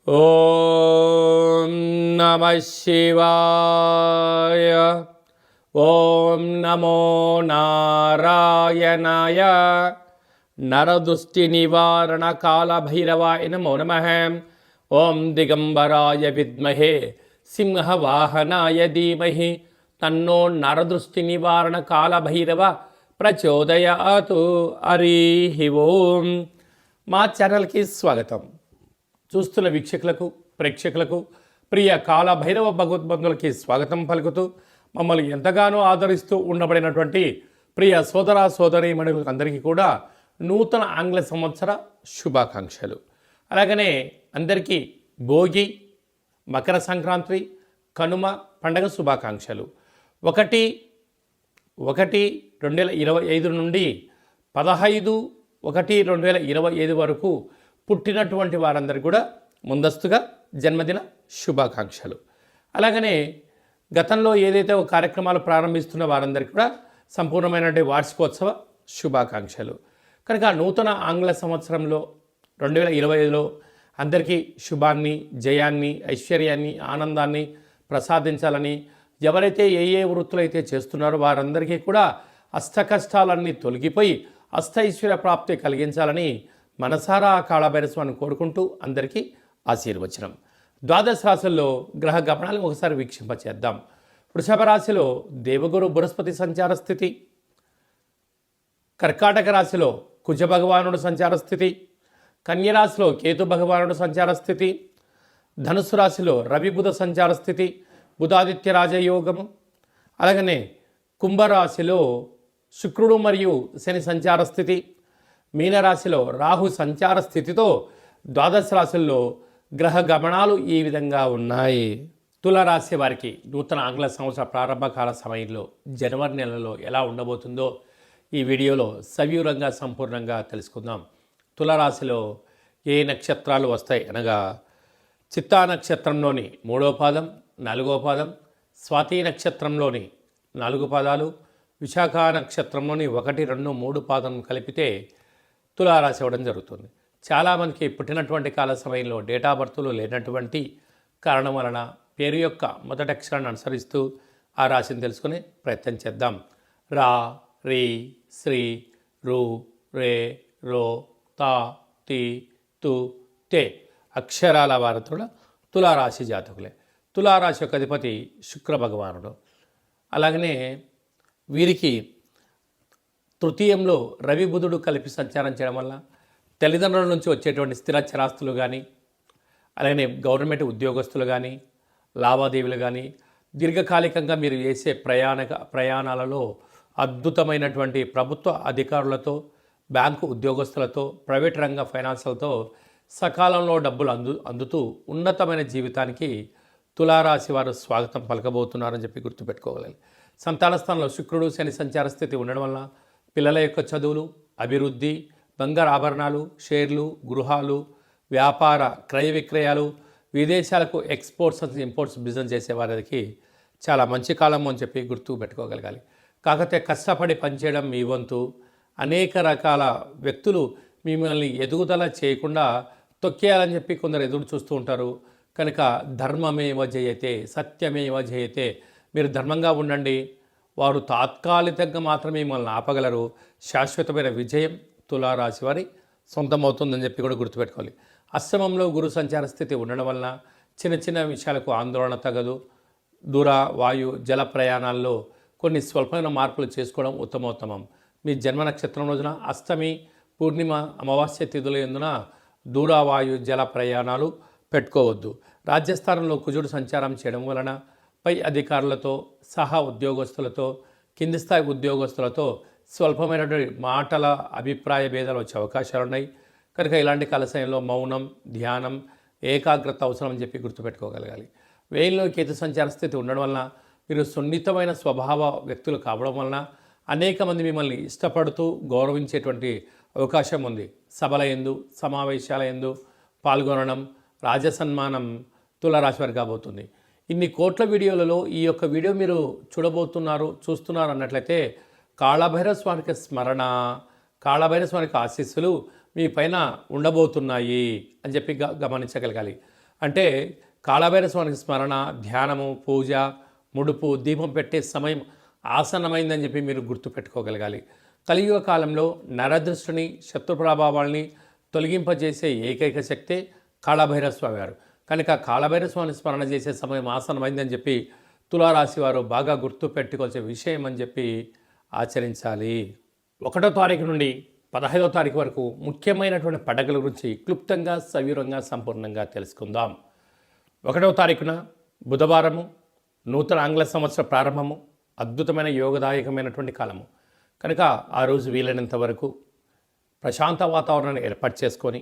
ఓం నమ శివాయ. ఓం నమో నారాయణాయ. నరదృష్టి నివారణ కాళభైరవాయ నమో నమః. ఓం దిగంబరాయ విద్మహే సింహవాహనాయ ధీమహి తన్నో నరదృష్టి నివారణ కాళభైరవ ప్రచోదయాతు. హరి ఓం. మా ఛానల్కి స్వాగతం. చూస్తున్న వీక్షకులకు, ప్రేక్షకులకు, ప్రియ కాళభైరవ భగవద్బంధులకి స్వాగతం పలుకుతూ మమ్మల్ని ఎంతగానో ఆదరిస్తూ ఉండబడినటువంటి ప్రియ సోదర సోదరీమణులకు అందరికీ కూడా నూతన ఆంగ్ల సంవత్సర శుభాకాంక్షలు. అలాగనే అందరికీ భోగి, మకర సంక్రాంతి, కనుమ పండగ శుభాకాంక్షలు. 1/1/2025 నుండి 15/1/2025 వరకు పుట్టినటువంటి వారందరికీ కూడా ముందస్తుగా జన్మదిన శుభాకాంక్షలు. అలాగనే గతంలో ఏదైతే కార్యక్రమాలు ప్రారంభిస్తున్న వారందరికీ కూడా సంపూర్ణమైనటువంటి వార్షికోత్సవ శుభాకాంక్షలు. కనుక నూతన ఆంగ్ల సంవత్సరంలో 2025లో అందరికీ శుభాన్ని, జయాన్ని, ఐశ్వర్యాన్ని, ఆనందాన్ని ప్రసాదించాలని, ఎవరైతే ఏ వృత్తులు అయితే చేస్తున్నారో వారందరికీ కూడా అష్ట కష్టాలన్నీ తొలగిపోయి అష్టైశ్వర్య ప్రాప్తి కలిగించాలని మనసారా కాళభైరస్వామిని కోరుకుంటూ అందరికీ ఆశీర్వచనం. ద్వాదశ రాశుల్లో గ్రహ గమనాలను ఒకసారి వీక్షింపచేద్దాం. వృషభ రాశిలో దేవగురు బృహస్పతి సంచార స్థితి, కర్కాటక రాశిలో కుజ భగవానుడు సంచార స్థితి, కన్యరాశిలో కేతు భగవానుడు సంచార స్థితి, ధనుసు రాశిలో రవి బుధ సంచార స్థితి, బుధాదిత్య రాజయోగము. అలాగనే కుంభరాశిలో శుక్రుడు మరియు శని సంచార స్థితి, మీనరాశిలో రాహు సంచార స్థితితో ద్వాదశ రాశుల్లో గ్రహ గమనాలు ఈ విధంగా ఉన్నాయి. తులారాశి వారికి నూతన ఆంగ్ల సంవత్సర ప్రారంభకాల సమయంలో జనవరి నెలలో ఎలా ఉండబోతుందో ఈ వీడియోలో సవివరంగా సంపూర్ణంగా తెలుసుకుందాం. తులారాశిలో ఏ నక్షత్రాలు వస్తాయి అనగా చిత్తా నక్షత్రంలోని 3వ పాదం, 4వ పాదం, స్వాతి నక్షత్రంలోని 4 పాదాలు, విశాఖ నక్షత్రంలోని 1, 2, 3 పాదం కలిపితే తులారాశి ఇవ్వడం జరుగుతుంది. చాలామందికి పుట్టినటువంటి కాల సమయంలో డేటా బర్తులు లేనటువంటి కారణం వలన పేరు యొక్క మొదటి అక్షరాన్ని అనుసరిస్తూ ఆ రాశిని తెలుసుకునే ప్రయత్నం చేద్దాం. రా, రీ, శ్రీ, రు, రే, రో, తా, తి, తు, తే అక్షరాల వారితో తులారాశి జాతకులే. తులారాశి యొక్క అధిపతి శుక్ర భగవానుడు. అలాగనే వీరికి తృతీయంలో రవి బుధుడు కలిపి సంచారం చేయడం వల్ల తల్లిదండ్రుల నుంచి వచ్చేటువంటి స్థిర చరాస్తులు కానీ, అలాగే గవర్నమెంట్ ఉద్యోగస్తులు కానీ, లావాదేవీలు కానీ, దీర్ఘకాలికంగా మీరు చేసే ప్రయాణాలలో అద్భుతమైనటువంటి ప్రభుత్వ అధికారులతో, బ్యాంకు ఉద్యోగస్తులతో, ప్రైవేట్ రంగ ఫైనాన్సులతో సకాలంలో డబ్బులు అందుతూ ఉన్నతమైన జీవితానికి తులారాశి వారు స్వాగతం పలకబోతున్నారని చెప్పి గుర్తుపెట్టుకోగలగాలి. సంతాన స్థానంలో శుక్రుడు శని సంచార స్థితి ఉండడం వల్ల పిల్లల యొక్క చదువులు, అభివృద్ధి, బంగారు ఆభరణాలు, షేర్లు, గృహాలు, వ్యాపార క్రయ విక్రయాలు, విదేశాలకు ఎక్స్పోర్ట్స్ ఇంపోర్ట్స్ బిజినెస్ చేసే వారికి చాలా మంచి కాలం అని చెప్పి గుర్తు పెట్టుకోగలగాలి. కాకపోతే కష్టపడి పనిచేయడం మీ వంతు. అనేక రకాల వ్యక్తులు మిమ్మల్ని ఎదుగుదల చేయకుండా తొక్కేయాలని చెప్పి కొందరు ఎదురు చూస్తూ ఉంటారు. కనుక ధర్మమేవ జయతే, సత్యమేవ జయతే. మీరు ధర్మంగా ఉండండి, వారు తాత్కాలికంగా మాత్రమే మిమ్మల్ని ఆపగలరు. శాశ్వతమైన విజయం తులారాశి వారి సొంతమవుతుందని చెప్పి కూడా గుర్తుపెట్టుకోవాలి. అష్టమంలో గురు సంచార స్థితి ఉండడం వలన చిన్న చిన్న విషయాలకు ఆందోళన తగదు. దూర వాయు జల ప్రయాణాల్లో కొన్ని స్వల్పమైన మార్పులు చేసుకోవడం ఉత్తమోత్తమం. మీ జన్మ నక్షత్రం రోజున అష్టమి, పూర్ణిమ, అమావాస్య తిథుల యందున దూర వాయు జల ప్రయాణాలు పెట్టుకోవద్దు. రాజ్యస్థానంలో కుజుడు సంచారం చేయడం వలన పై అధికారులతో సహా ఉద్యోగస్తులతో, కింది స్థాయి ఉద్యోగస్తులతో స్వల్పమైనటువంటి మాటల అభిప్రాయ భేదాలు వచ్చే అవకాశాలు ఉన్నాయి. కనుక ఇలాంటి కాల సమయంలో మౌనం, ధ్యానం, ఏకాగ్రత అవసరం అని చెప్పి గుర్తుపెట్టుకోగలగాలి. వేయిలో కేతు సంచార స్థితి ఉండడం వలన మీరు సున్నితమైన స్వభావ వ్యక్తులు కావడం వలన అనేక మంది మిమ్మల్ని ఇష్టపడుతూ గౌరవించేటువంటి అవకాశం ఉంది. సభల యందు, సమావేశాల యందు పాల్గొనడం, రాజసన్మానం తులారాశి వారికి కాబోతుంది. ఇన్ని కోట్ల వీడియోలలో ఈ యొక్క వీడియో మీరు చూస్తున్నారు అన్నట్లయితే కాళభైరవ స్వామికి స్మరణ, కాళభైరవ స్వామికి ఆశీస్సులు మీ పైన ఉండబోతున్నాయి అని చెప్పి గమనించగలగాలి. అంటే కాళభైరవ స్వామి స్మరణ, ధ్యానము, పూజ, ముడుపు, దీపం పెట్టే సమయం ఆసన్నమైందని చెప్పి మీరు గుర్తుపెట్టుకోగలగాలి. కలియుగ కాలంలో నరదృష్టిని, శత్రు ప్రభావాల్ని తొలగింపజేసే ఏకైక శక్తే కాళభైరవ స్వామి వారు. కనుక కాళభైరవ స్వామిని స్మరణ చేసే సమయం ఆసన్నమైందని చెప్పి తులారాశి వారు బాగా గుర్తుపెట్టుకోవాల్సిన విషయం అని చెప్పి ఆచరించాలి. 1వ తారీఖు నుండి 15వ తారీఖు వరకు ముఖ్యమైనటువంటి పండుగల గురించి క్లుప్తంగా, సవివరంగా, సంపూర్ణంగా తెలుసుకుందాం. 1వ తారీఖున బుధవారము, నూతన ఆంగ్ల సంవత్సర ప్రారంభము, అద్భుతమైన యోగదాయకమైనటువంటి కాలము. కనుక ఆ రోజు వీలైనంత వరకు ప్రశాంత వాతావరణాన్ని ఏర్పాటు చేసుకొని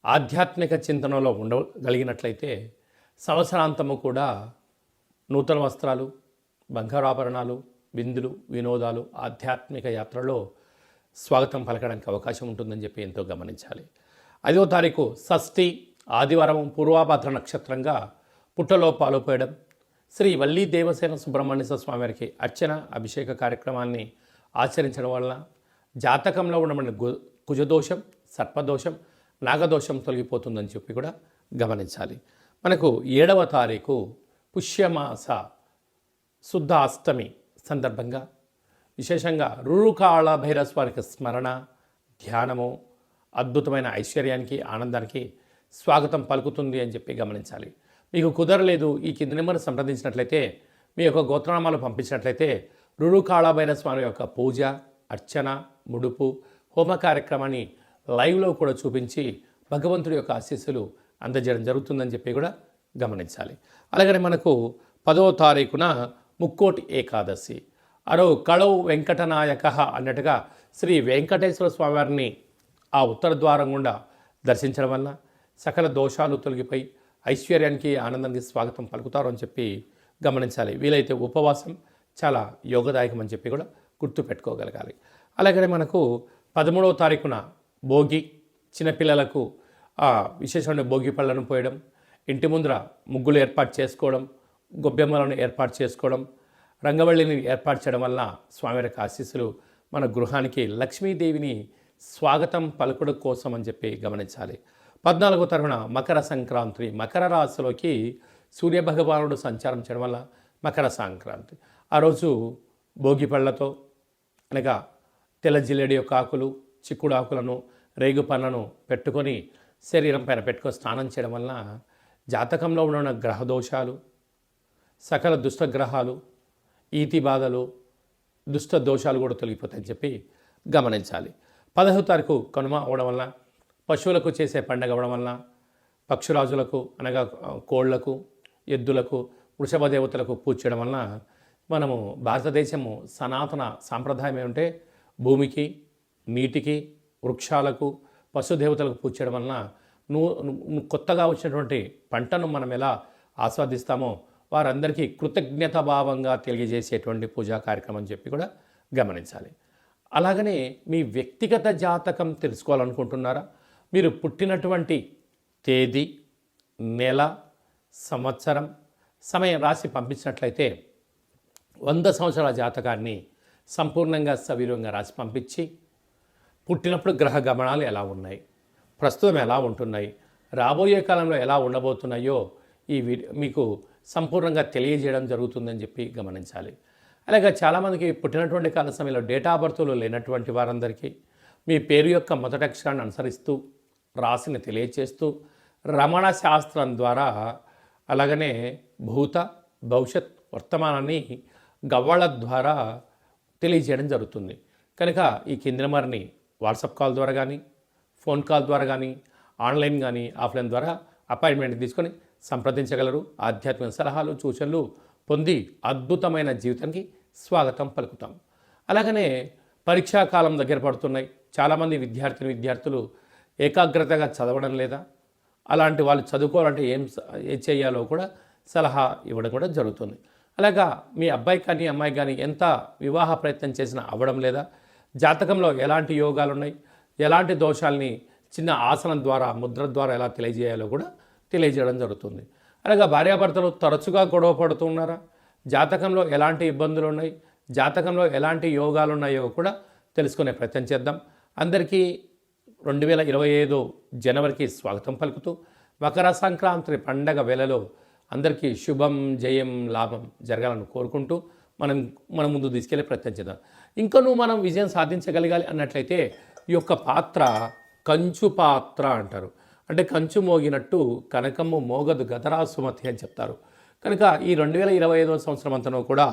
ఆధ్యాత్మిక చింతనలో ఉండగలిగినట్లయితే సంవత్సరాంతము కూడా నూతన వస్త్రాలు, బంగారాభరణాలు, విందులు, వినోదాలు, ఆధ్యాత్మిక యాత్రలో స్వాగతం పలకడానికి అవకాశం ఉంటుందని చెప్పి ఎంతో గమనించాలి. 5వ తారీఖు షష్ఠి ఆదివారం, పూర్వాభాద్ర నక్షత్రంగా పుట్టలో పాలుపోయడం, శ్రీ వల్లీ దేవసేన సుబ్రహ్మణ్య స్వామివారికి అర్చన, అభిషేక కార్యక్రమాన్ని ఆచరించడం వలన జాతకంలో ఉండబడిన కుజదోషం, సర్పదోషం, నాగదోషం తొలగిపోతుందని చెప్పి కూడా గమనించాలి. మనకు 7వ తారీఖు పుష్యమాస శుద్ధ అష్టమి సందర్భంగా విశేషంగా రురుకాళ భైరస్వారికి స్మరణ, ధ్యానము అద్భుతమైన ఐశ్వర్యానికి, ఆనందానికి స్వాగతం పలుకుతుంది అని చెప్పి గమనించాలి. మీకు కుదరలేదు, ఈ కింది నెంబర్ సంప్రదించినట్లయితే, మీ యొక్క గోత్రనామాలు పంపించినట్లయితే రురుకాళ భైరస్వామి యొక్క పూజ, అర్చన, ముడుపు, హోమ కార్యక్రమాన్ని లైవ్లో కూడా చూపించి భగవంతుడి యొక్క ఆశీస్సులు అందజేయడం జరుగుతుందని చెప్పి కూడా గమనించాలి. అలాగనే మనకు 10వ తారీఖున ముక్కోటి ఏకాదశి, అరో కళవు వెంకటనాయక అన్నట్టుగా శ్రీ వెంకటేశ్వర స్వామివారిని ఆ ఉత్తర ద్వారం గుండా దర్శించడం వల్ల సకల దోషాలు తొలగిపోయి ఐశ్వర్యానికి, ఆనందానికి స్వాగతం పలుకుతారు అని చెప్పి గమనించాలి. వీలైతే ఉపవాసం చాలా యోగదాయకం అని చెప్పి కూడా గుర్తుపెట్టుకోగలగాలి. అలాగనే మనకు 13వ తారీఖున భోగి, చిన్నపిల్లలకు విశేషమైన భోగి పళ్ళను పోయడం, ఇంటి ముందర ముగ్గులు ఏర్పాటు చేసుకోవడం, గొబ్బెమ్మలను ఏర్పాటు చేసుకోవడం, రంగవల్లిని ఏర్పాటు చేయడం వల్ల స్వామివారి ఆశీస్సులు మన గృహానికి లక్ష్మీదేవిని స్వాగతం పలుకుడు కోసం అని చెప్పి గమనించాలి. 14వ తారీఖున మకర సంక్రాంతి, మకర రాశిలోకి సూర్యభగవానుడు సంచారం చేయడం వల్ల మకర సంక్రాంతి. ఆ రోజు భోగి పళ్ళతో అనగా తెల్ల జిల్లేడి యొక్క ఆకులు, చిక్కుడు ఆకులను, రేగు పళ్ళను పెట్టుకొని శరీరం పైన పెట్టుకొని స్నానం చేయడం వలన జాతకంలో ఉన్న గ్రహదోషాలు, సకల దుష్టగ్రహాలు, ఈతి బాధలు, దుష్ట దోషాలు కూడా తొలగిపోతాయని చెప్పి గమనించాలి. 15వ తారీఖు కనుమ అవడం వల్ల, పశువులకు చేసే పండగ అవ్వడం వల్ల, పక్షురాజులకు అనగా కోళ్లకు, ఎద్దులకు, వృషభ దేవతలకు పూజ చేయడం వలన మనము భారతదేశము సనాతన సాంప్రదాయం ఏమంటే భూమికి, నీటికి, వృక్షాలకు, పశుదేవతలకు పూజ చేయడం వలన కొత్తగా వచ్చినటువంటి పంటను మనం ఎలా ఆస్వాదిస్తామో వారందరికీ కృతజ్ఞత భావంగా తెలియజేసేటువంటి పూజా కార్యక్రమం అని చెప్పి కూడా గమనించాలి. అలాగనే మీ వ్యక్తిగత జాతకం తెలుసుకోవాలనుకుంటున్నారా? మీరు పుట్టినటువంటి తేదీ, నెల, సంవత్సరం, సమయం రాసి పంపించినట్లయితే 100 సంవత్సరాల జాతకాన్ని సంపూర్ణంగా సవివరంగా రాసి పంపించి, పుట్టినప్పుడు గ్రహ గమనాలు ఎలా ఉన్నాయి, ప్రస్తుతం ఎలా ఉంటున్నాయి, రాబోయే కాలంలో ఎలా ఉండబోతున్నాయో ఈ మీకు సంపూర్ణంగా తెలియజేయడం జరుగుతుందని చెప్పి గమనించాలి. అలాగే చాలామందికి పుట్టినటువంటి కాల సమయంలో డేటా ఆఫ్ బర్త్లు లేనటువంటి వారందరికీ మీ పేరు యొక్క మొదటి అక్షరాన్ని అనుసరిస్తూ రాశిని తెలియచేస్తూ రమణ శాస్త్రం ద్వారా అలాగనే భూత, భవిష్యత్, వర్తమానాన్ని గవ్వళ ద్వారా తెలియజేయడం జరుగుతుంది. కనుక ఈ కింది నెంబర్ని వాట్సాప్ కాల్ ద్వారా కానీ, ఫోన్ కాల్ ద్వారా కానీ, ఆన్లైన్ కానీ, ఆఫ్లైన్ ద్వారా అపాయింట్మెంట్ తీసుకొని సంప్రదించగలరు. ఆధ్యాత్మిక సలహాలు, సూచనలు పొంది అద్భుతమైన జీవితానికి స్వాగతం పలుకుతాం. అలాగనే పరీక్షాకాలం దగ్గర పడుతున్నాయి. చాలామంది విద్యార్థులు ఏకాగ్రతగా చదవడం లేదా, అలాంటి వాళ్ళు చదువుకోవాలంటే ఏం చేయాలో కూడా సలహా ఇవ్వడం కూడా జరుగుతుంది. అలాగా మీ అబ్బాయి కానీ అమ్మాయి కానీ ఎంత వివాహ ప్రయత్నం చేసినా అవ్వడం లేదా, జాతకంలో ఎలాంటి యోగాలు ఉన్నాయి, ఎలాంటి దోషాలని చిన్న ఆసనం ద్వారా, ముద్ర ద్వారా ఎలా తెలియజేయాలో కూడా తెలియజేయడం జరుగుతుంది. అలాగా భార్యాభర్తలు తరచుగా గొడవ పడుతున్నారా, జాతకంలో ఎలాంటి ఇబ్బందులు ఉన్నాయి, జాతకంలో ఎలాంటి యోగాలు ఉన్నాయో కూడా తెలుసుకునే ప్రయత్నం చేద్దాం. అందరికీ 2025 జనవరికి స్వాగతం పలుకుతూ మకర సంక్రాంతి పండగ వేళలో అందరికీ శుభం, జయం, లాభం జరగాలని కోరుకుంటూ మన ముందు తీసుకెళ్ళే ప్రయత్నం చేద్దాం. ఇంకనూ మనం విజయం సాధించగలగాలి అన్నట్లయితే ఈ యొక్క పాత్ర కంచు పాత్ర అంటారు. అంటే కంచు మోగినట్టు కనకమ్మ మోగదు గదరా సుమతి అని చెప్తారు. కనుక ఈ 2025వ సంవత్సరం అంతనూ కూడా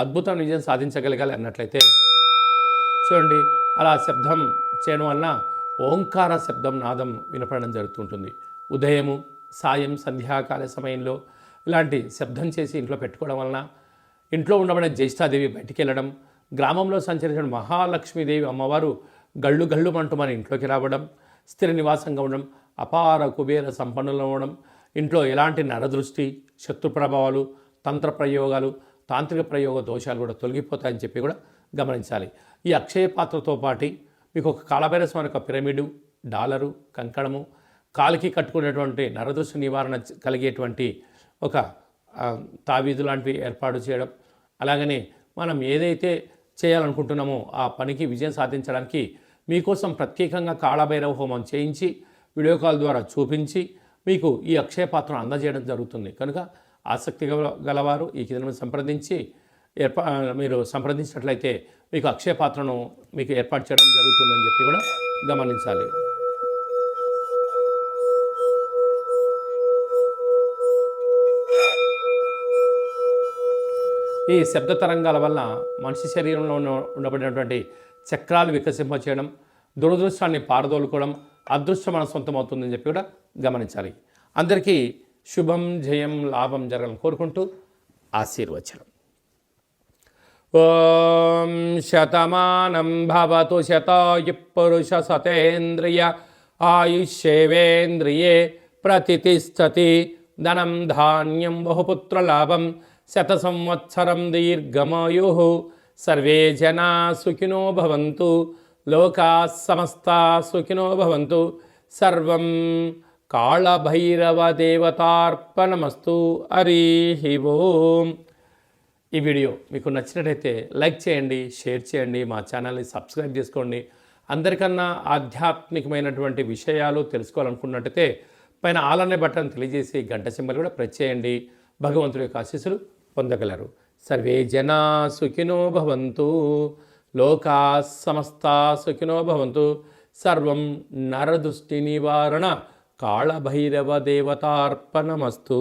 అద్భుతమైన విజయం సాధించగలగాలి అన్నట్లయితే చూడండి, అలా శబ్దం చేయడం వలన ఓంకార శబ్దం నాదం వినపడడం జరుగుతుంటుంది. ఉదయము, సాయం, సంధ్యాకాల సమయంలో ఇలాంటి శబ్దం చేసి ఇంట్లో పెట్టుకోవడం వలన ఇంట్లో ఉండబడిన జ్యేష్ఠాదేవి బయటికి వెళ్ళడం, గ్రామంలో సంచరించిన మహాలక్ష్మీదేవి అమ్మవారు గళ్ళు గళ్ళు అంటూ మన ఇంట్లోకి రావడం, స్థిర నివాసంగా ఉండడం, అపార కుబేర సంపన్నులు అవ్వడం, ఇంట్లో ఎలాంటి నరదృష్టి, శత్రు ప్రభావాలు, తంత్ర ప్రయోగాలు, తాంత్రిక ప్రయోగ దోషాలు కూడా తొలగిపోతాయని చెప్పి కూడా గమనించాలి. ఈ అక్షయ పాత్రతో పాటు మీకు ఒక కాళభైరస్వామి యొక్క పిరమిడు, డాలరు, కంకణము, కాలికి కట్టుకునేటువంటి నరదృష్టి నివారణ కలిగేటువంటి ఒక తావీదు లాంటివి ఏర్పాటు చేయడం, అలాగనే మనం ఏదైతే చేయాలనుకుంటున్నామో ఆ పనికి విజయం సాధించడానికి మీకోసం ప్రత్యేకంగా కాళభైరవ హోమం చేయించి వీడియో కాల్ ద్వారా చూపించి మీకు ఈ అక్షయ పాత్రను అందజేయడం జరుగుతుంది. కనుక ఆసక్తి గలవారు ఈ కింద సంప్రదించి మీరు సంప్రదించినట్లయితే మీకు అక్షయ పాత్రను మీకు ఏర్పాటు చేయడం జరుగుతుందని చెప్పి కూడా గమనించాలి. ఈ శబ్ద తరంగాల వల్ల మనిషి శరీరంలో ఉండబడినటువంటి చక్రాలు వికసింపచేయడం, దురదృష్టాన్ని పారదోలుకోవడం, అదృష్టం మన సొంతం అవుతుందని చెప్పి కూడా గమనించాలి. అందరికీ శుభం, జయం, లాభం జరగాలని కోరుకుంటూ ఆశీర్వచనం. ఓం శతమానం భవతు శతాయుః పురుష సతేంద్రియ ఆయుష్యేవేంద్రియే ప్రతిష్టతి. ధనం ధాన్యం బహుపుత్రలాభం శత సంవత్సరం దీర్ఘమాయుః. సర్వే జనా సుఖినో భవంతు. లోకా సమస్తా సుఖినో భవంతు. సర్వం కాళభైరవ దేవతార్పణమస్తు. హరి ఓం. ఈ వీడియో మీకు నచ్చినట్టయితే లైక్ చేయండి, షేర్ చేయండి, మా ఛానల్ని సబ్స్క్రైబ్ చేసుకోండి. అందరికన్నా ఆధ్యాత్మికమైనటువంటి విషయాలు తెలుసుకోవాలనుకున్నట్టయితే పైన ఆల్ అనే బటన్ తెలియజేసి గంట సింబల్ కూడా ప్రెస్ చేయండి. భగవంతుడి యొక్క ఆశీస్సులు పొందగలరు. సర్వే జనా సుఖినో భవంతు. లోకా సమస్తా సుఖినో భవంతు. సర్వం నరదృష్టి నివారణ కాళభైరవ దేవతార్పణమస్తు.